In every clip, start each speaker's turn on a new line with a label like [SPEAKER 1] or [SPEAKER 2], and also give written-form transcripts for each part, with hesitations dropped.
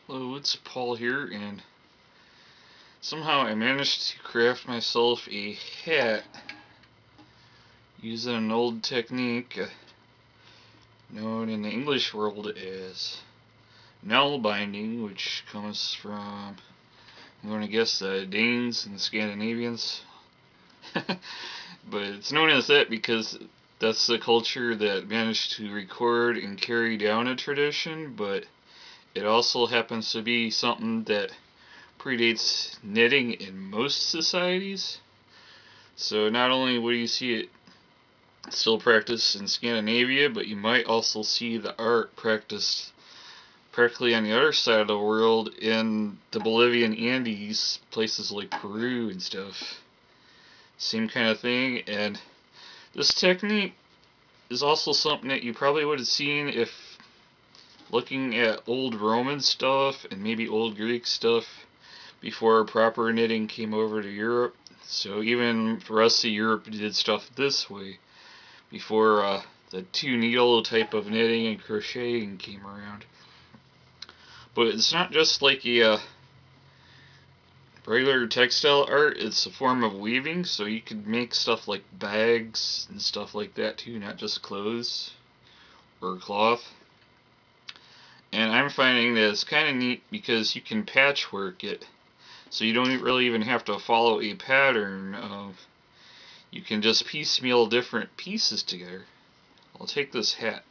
[SPEAKER 1] Hello, it's Paul here, and somehow I managed to craft myself a hat using an old technique known in the English world as Nalbinding, which comes from, I'm going to guess, the Danes and the Scandinavians. But it's known as that because that's the culture that managed to record and carry down a tradition, but it also happens to be something that predates knitting in most societies. So not only will you see it still practiced in Scandinavia, but you might also see the art practiced practically on the other side of the world in the Bolivian Andes, places like Peru and stuff. Same kind of thing, and this technique is also something that you probably would have seen if looking at old Roman stuff and maybe old Greek stuff before proper knitting came over to Europe. So even for us, Europe did stuff this way before the two needle type of knitting and crocheting came around. But it's not just like a regular textile art, it's a form of weaving, so you could make stuff like bags and stuff like that too, not just clothes or cloth. And I'm finding that it's kind of neat because you can patchwork it, so you don't really even have to follow a pattern of, you can just piecemeal different pieces together. I'll take this hat.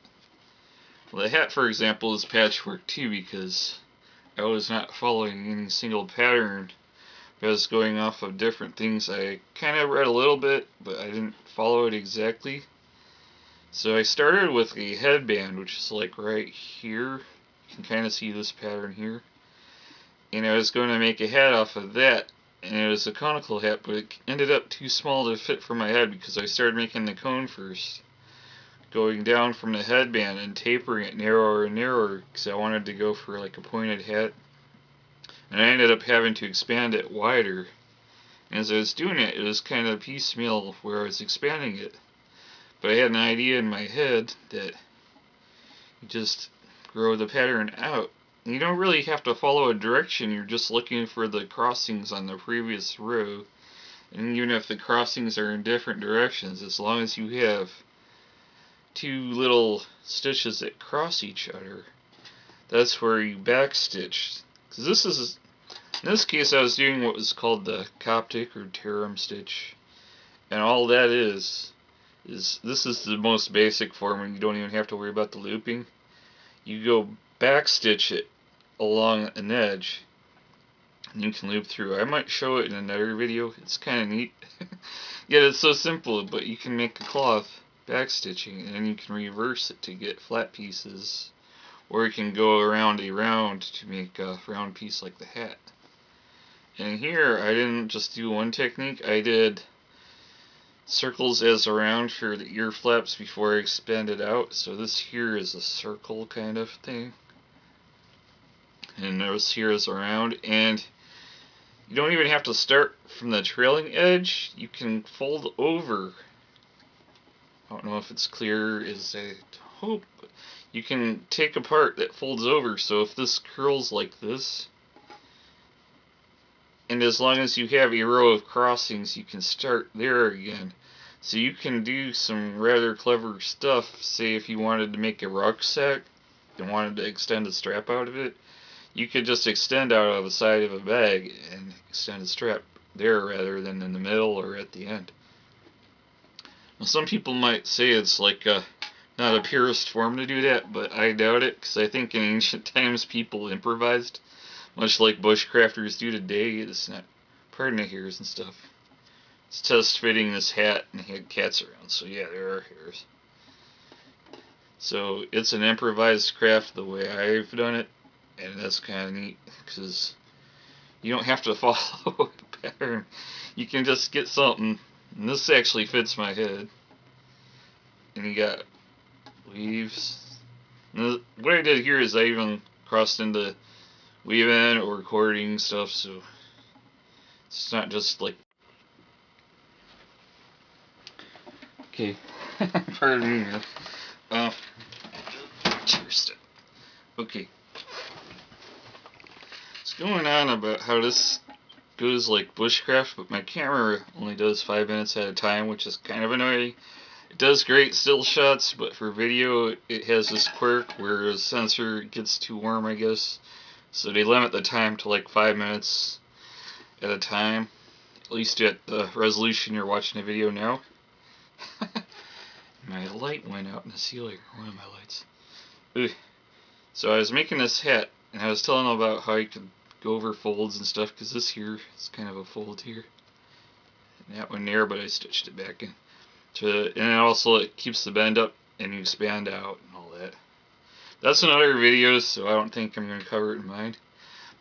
[SPEAKER 1] Well, the hat, for example, is patchwork too because I was not following any single pattern. I was going off of different things. I kind of read a little bit, but I didn't follow it exactly. So I started with a headband, which is like right here. You can kind of see this pattern here. And I was going to make a hat off of that. And it was a conical hat, but it ended up too small to fit for my head because I started making the cone first, going down from the headband and tapering it narrower and narrower because I wanted to go for like a pointed hat. And I ended up having to expand it wider. And as I was doing it, it was kind of piecemeal where I was expanding it. But I had an idea in my head that you just grow the pattern out. And you don't really have to follow a direction, you're just looking for the crossings on the previous row. And even if the crossings are in different directions, as long as you have two little stitches that cross each other, that's where you backstitch. Because in this case I was doing what was called the Coptic or Tarum stitch. And all that is this is the most basic form, and you don't even have to worry about the looping. You go backstitch it along an edge, and you can loop through. I might show it in another video. It's kind of neat. Yet it's so simple, but you can make a cloth backstitching, and then you can reverse it to get flat pieces, or you can go around a round to make a round piece like the hat. And here I didn't just do one technique, I did circles as around for the ear flaps before I expand it out. So this here is a circle kind of thing, and this here is around. And you don't even have to start from the trailing edge. You can fold over. I don't know if it's clear as I hope. You can take a part that folds over. So if this curls like this, and as long as you have a row of crossings, you can start there again. So you can do some rather clever stuff. Say if you wanted to make a rucksack and wanted to extend a strap out of it, you could just extend out of the side of a bag and extend a strap there rather than in the middle or at the end. Now some people might say it's like not a purist form to do that, but I doubt it, because I think in ancient times people improvised, much like bushcrafters do today. It's not, pardon the hairs and stuff. It's test fitting this hat and had cats around, so yeah, there are hairs. So it's an improvised craft the way I've done it, and that's kind of neat because you don't have to follow a pattern. You can just get something, and this actually fits my head. And you got weaves. And what I did here is I even crossed into weave-in or cording stuff, so it's not just like. Okay, pardon me. Chair step. Okay. going on about how this goes like bushcraft, but my camera only does 5 minutes at a time, which is kind of annoying. It does great still shots, but for video it has this quirk where the sensor gets too warm, I guess. So they limit the time to like 5 minutes at a time, at least at the resolution you're watching the video now. My light went out in the ceiling, one of my lights. Ugh. So I was making this hat, and I was telling them about how you could go over folds and stuff, because this here is kind of a fold here. And that one there, but I stitched it back in. And also it keeps the bend up and you expand out and all that. That's another video, so I don't think I'm going to cover it in mine.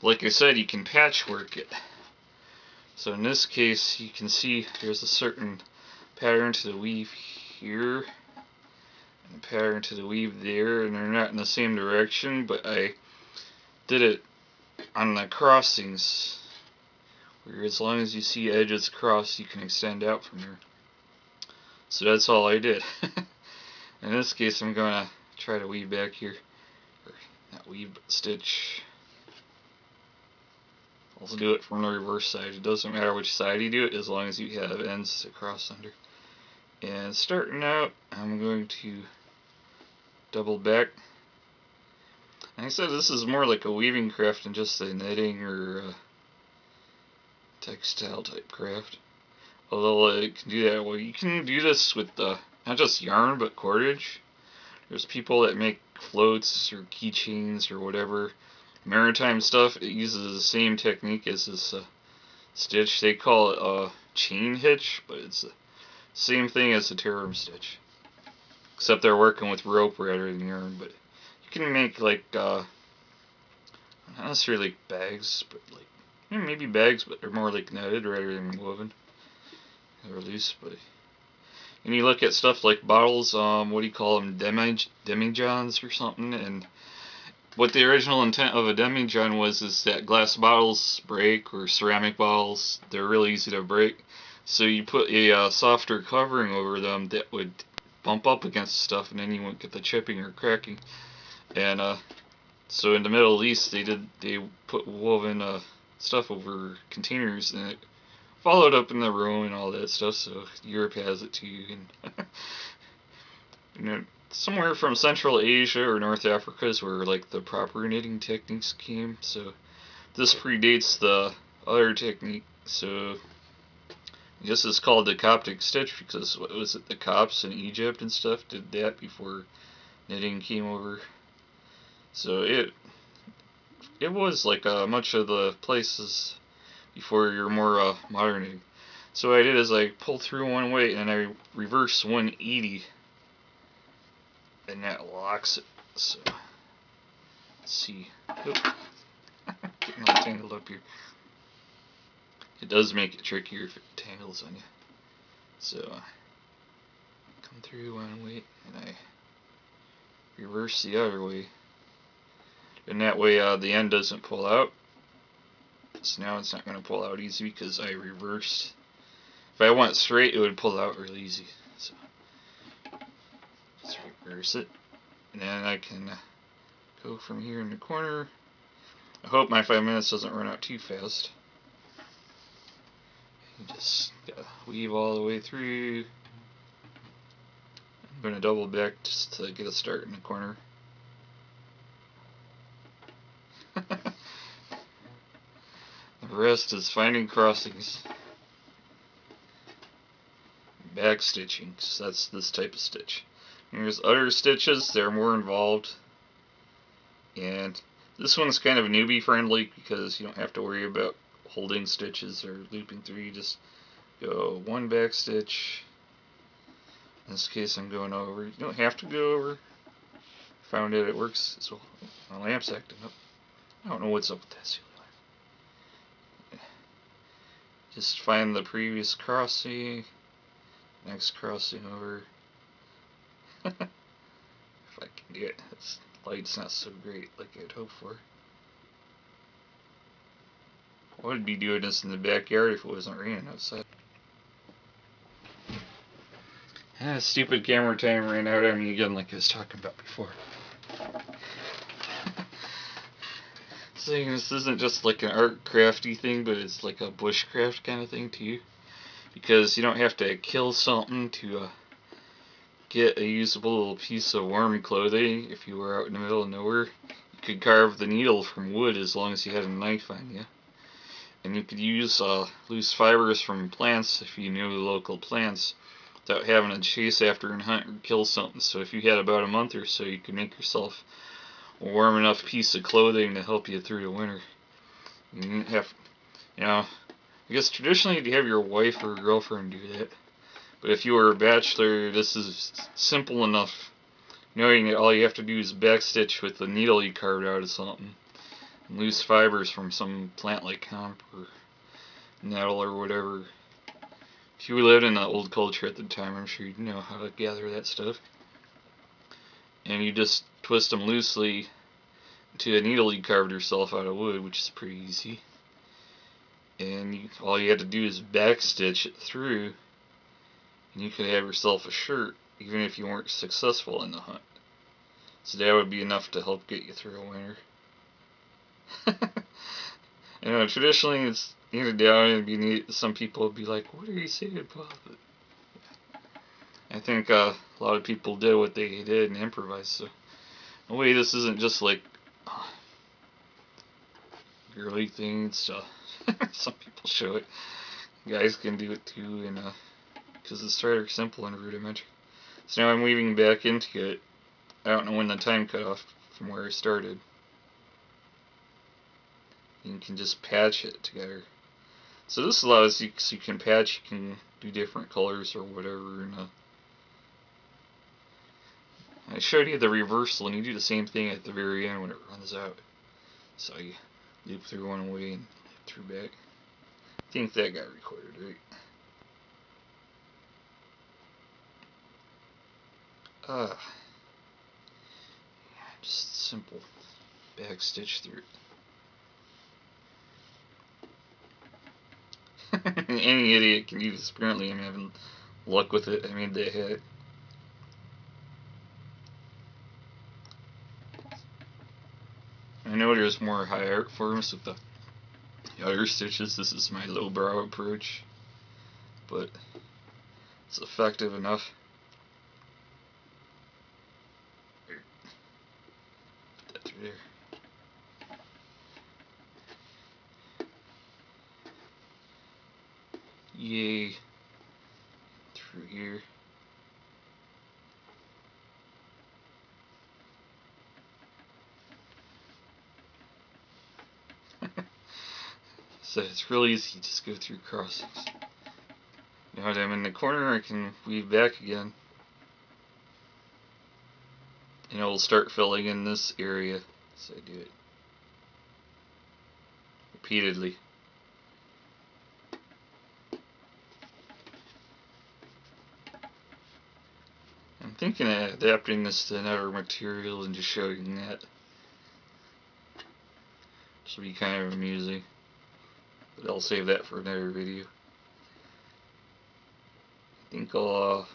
[SPEAKER 1] But like I said, you can patchwork it. So in this case, you can see there's a certain pattern to the weave here, and a pattern to the weave there, and they're not in the same direction, but I did it on the crossings, where as long as you see edges cross, you can extend out from there. So that's all I did. In this case, I'm going to try to weave back here. Or not weave, but stitch. I'll do it from the reverse side. It doesn't matter which side you do it, as long as you have ends to cross under. And starting out, I'm going to double back. Like I said, this is more like a weaving craft than just a knitting or a textile type craft. Although it can do that, well, you can do this with not just yarn, but cordage. There's people that make floats or keychains or whatever. Maritime stuff, it uses the same technique as this stitch. They call it a chain hitch, but it's the same thing as a tear stitch. Except they're working with rope rather than yarn. But you can make like, not necessarily bags, but like, maybe bags, but they're more like netted rather than woven. Or loose, but and you look at stuff like bottles, what do you call them, demijohns or something, and what the original intent of a demijohn was is that glass bottles break, or ceramic bottles, they're really easy to break, so you put a softer covering over them that would bump up against stuff, and then you wouldn't get the chipping or cracking. And so in the Middle East they put woven stuff over containers, and it followed up in the room and all that stuff, so Europe has it too. And you know, somewhere from Central Asia or North Africa is where like the proper knitting techniques came, so this predates the other technique. So I guess it's called the Coptic stitch because what was it, the Copts in Egypt and stuff did that before knitting came over. So it was like much of the places before your more modern knitting. So what I did is I pull through one way and I reverse 180, and that locks it. So let's see. Oop. Getting all tangled up here. It does make it trickier if it tangles on you. So come through one way and I reverse the other way, and that way the end doesn't pull out. So now it's not going to pull out easy because I reversed. If I went straight, it would pull out really easy. So just reverse it, and then I can go from here in the corner. I hope my 5 minutes doesn't run out too fast. You just gotta weave all the way through. I'm going to double back just to get a start in the corner. The rest is finding crossings. Back stitching, so that's this type of stitch. And there's other stitches that are more involved, and this one's kind of newbie friendly because you don't have to worry about holding stitches or looping through. You just go one back stitch. In this case I'm going over. You don't have to go over. Found out it works as well. My lamp's acting up. I don't know what's up with that ceiling lamp. Just find the previous crossing, next crossing over. If I can do it. This light's not so great like I'd hoped for. I would be doing this in the backyard if it wasn't raining outside. Stupid camera time ran out on me again like I was talking about before. saying this isn't just like an art crafty thing, but it's like a bushcraft kind of thing too. Because you don't have to kill something to get a usable little piece of warm clothing. If you were out in the middle of nowhere, you could carve the needle from wood as long as you had a knife on you. And you could use loose fibers from plants if you knew the local plants without having to chase after and hunt or kill something. So if you had about a month or so, you could make yourself a warm enough piece of clothing to help you through the winter. You didn't have, I guess traditionally you'd have your wife or girlfriend do that. But if you were a bachelor, this is simple enough, knowing that all you have to do is backstitch with the needle you carved out of something. And loose fibers from some plant like hemp or nettle or whatever. If you lived in the old culture at the time, I'm sure you'd know how to gather that stuff. And you just twist them loosely to a needle you carved yourself out of wood, which is pretty easy. And all you had to do is backstitch it through, and you could have yourself a shirt, even if you weren't successful in the hunt. So that would be enough to help get you through a winter. Traditionally it's handed down, and some people would be like, "What are you saying about it?" I think a lot of people did what they did and improvised. So, in a way, this isn't just like girly thing. It's some people show it. Guys can do it too, and because it's rather simple and rudimentary. So now I'm weaving back into it. I don't know when the time cut off from where I started. You can just patch it together. So this allows you, so you can patch, you can do different colors or whatever. And I showed you the reversal, and you do the same thing at the very end when it runs out. So you loop through one way and loop through back. I think that got recorded, right? Just simple back stitch through it. Any idiot can use this. Apparently I'm having luck with it. I made that hat. I know there's more high art forms with the other stitches. This is my lowbrow approach, but it's effective enough. Put that through there. Yay. Through here. So it's really easy, just go through crossings. Now that I'm in the corner, I can weave back again. And it will start filling in this area. So I do it repeatedly. I'm thinking of adapting this to another material and just showing that. This will be kind of amusing. But I'll save that for another video. I think I'll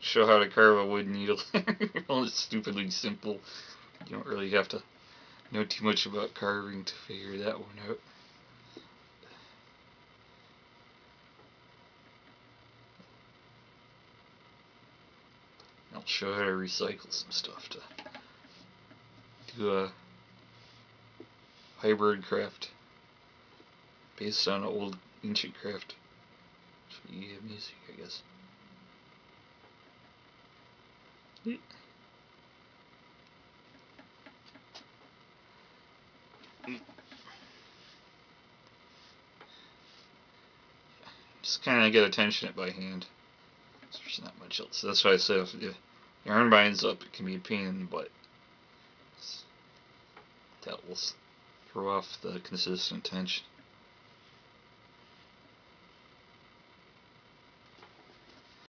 [SPEAKER 1] show how to carve a wood needle. Well, it's stupidly simple. You don't really have to know too much about carving to figure that one out. I'll show how to recycle some stuff to do a hybrid craft based on old ancient craft. Should be music, I guess. Just kind of get attention it by hand. So there's not much else. That's why I said if the yarn binds up, it can be a pain in the butt. That will throw off the consistent tension.